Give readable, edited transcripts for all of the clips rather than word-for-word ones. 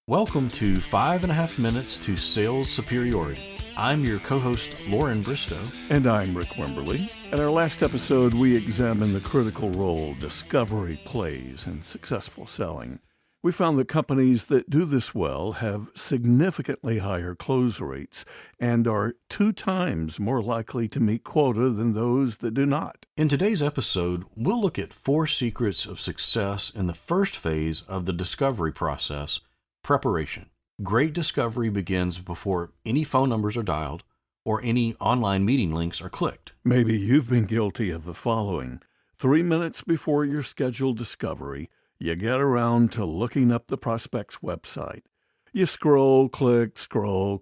Welcome to 5.5 Minutes to Sales Superiority. I'm your co-host, Lorin Bristow. And I'm Rick Wimberly. In our last episode, we examined the critical role discovery plays in successful selling. We found that companies that do this well have significantly higher close rates and are 2 times more likely to meet quota than those that do not. In today's episode, we'll look at 4 secrets of success in the first phase of the discovery process, preparation. Great discovery begins before any phone numbers are dialed or any online meeting links are clicked. Maybe you've been guilty of the following. 3 minutes before your scheduled discovery, you get around to looking up the prospect's website. You scroll, click, scroll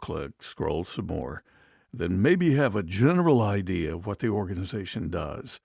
some more. Then maybe you have a general idea of what the organization does.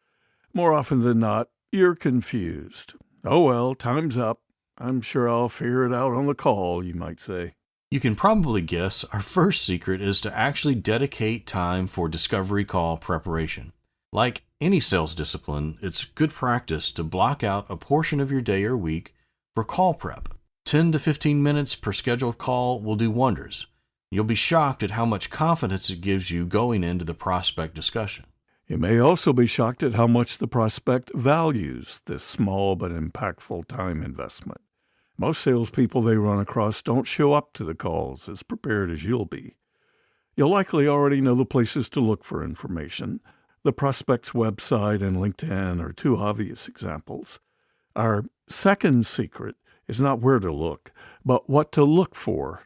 More often than not, you're confused. Oh well, time's up. I'm sure I'll figure it out on the call, you might say. You can probably guess our first secret is to actually dedicate time for discovery call preparation. Like any sales discipline, it's good practice to block out a portion of your day or week for call prep. 10 to 15 minutes per scheduled call will do wonders. You'll be shocked at how much confidence it gives you going into the prospect discussion. You may also be shocked at how much the prospect values this small but impactful time investment. Most salespeople they run across don't show up to the calls as prepared as you'll be. You'll likely already know the places to look for information. The prospect's website and LinkedIn are 2 obvious examples. Our second secret is not where to look, but what to look for.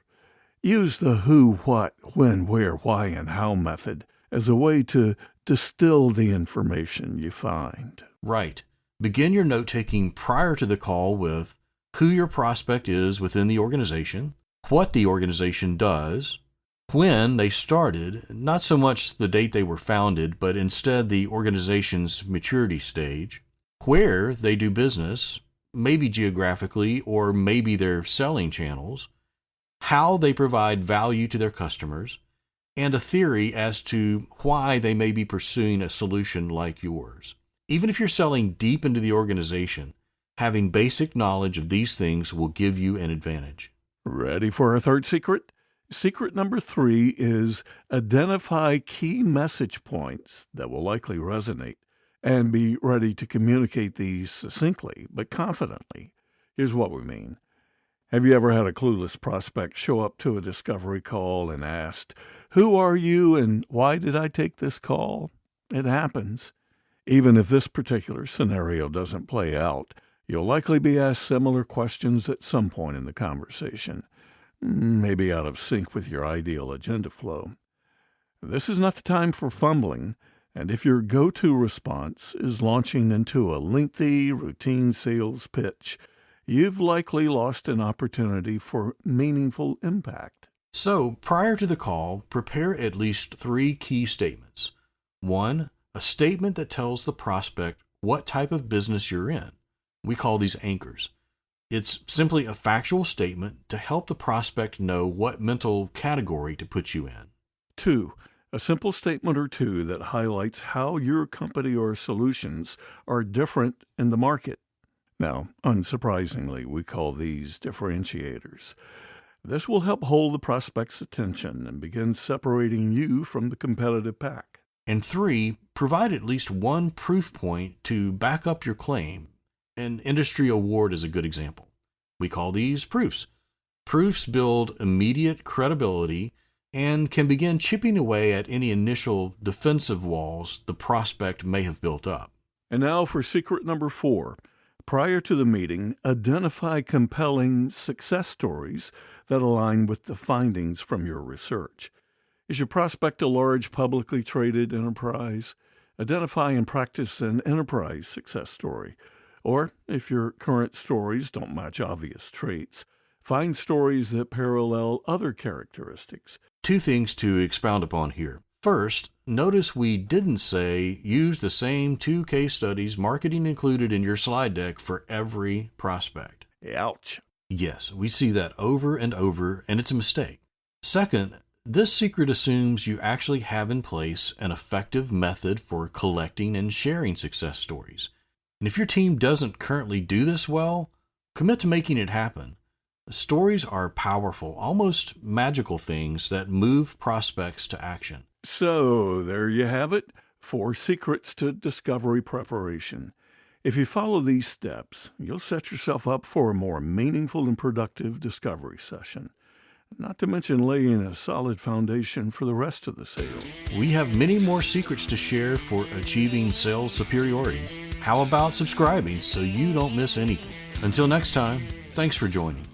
Use the who, what, when, where, why, and how method as a way to distill the information you find. Right. Begin your note-taking prior to the call with who your prospect is within the organization, what the organization does, when they started, not so much the date they were founded, but instead the organization's maturity stage, where they do business, maybe geographically or maybe their selling channels, how they provide value to their customers, and a theory as to why they may be pursuing a solution like yours. Even if you're selling deep into the organization, having basic knowledge of these things will give you an advantage. Ready for our third secret? Secret number 3 is identify key message points that will likely resonate and be ready to communicate these succinctly but confidently. Here's what we mean. Have you ever had a clueless prospect show up to a discovery call and asked, "Who are you and why did I take this call?" It happens. Even if this particular scenario doesn't play out, you'll likely be asked similar questions at some point in the conversation, maybe out of sync with your ideal agenda flow. This is not the time for fumbling, and if your go-to response is launching into a lengthy, routine sales pitch, you've likely lost an opportunity for meaningful impact. So, prior to the call, prepare at least 3 key statements. 1, a statement that tells the prospect what type of business you're in. We call these anchors. It's simply a factual statement to help the prospect know what mental category to put you in. 2, a simple statement or 2 that highlights how your company or solutions are different in the market. Now, unsurprisingly, we call these differentiators. This will help hold the prospect's attention and begin separating you from the competitive pack. And 3, provide at least 1 proof point to back up your claim. An industry award is a good example. We call these proofs. Proofs build immediate credibility and can begin chipping away at any initial defensive walls the prospect may have built up. And now for secret number 4. Prior to the meeting, identify compelling success stories that align with the findings from your research. Is your prospect a large publicly traded enterprise? Identify and practice an enterprise success story. Or, if your current stories don't match obvious traits, find stories that parallel other characteristics. 2 things to expound upon here. First, notice we didn't say use the same 2 case studies, marketing included in your slide deck for every prospect. Ouch. Yes, we see that over and over, and it's a mistake. Second, this secret assumes you actually have in place an effective method for collecting and sharing success stories. And if your team doesn't currently do this well, commit to making it happen. Stories are powerful, almost magical things that move prospects to action. So there you have it, 4 secrets to discovery preparation. If you follow these steps, you'll set yourself up for a more meaningful and productive discovery session, not to mention laying a solid foundation for the rest of the sale. We have many more secrets to share for achieving sales superiority. How about subscribing so you don't miss anything? Until next time, thanks for joining.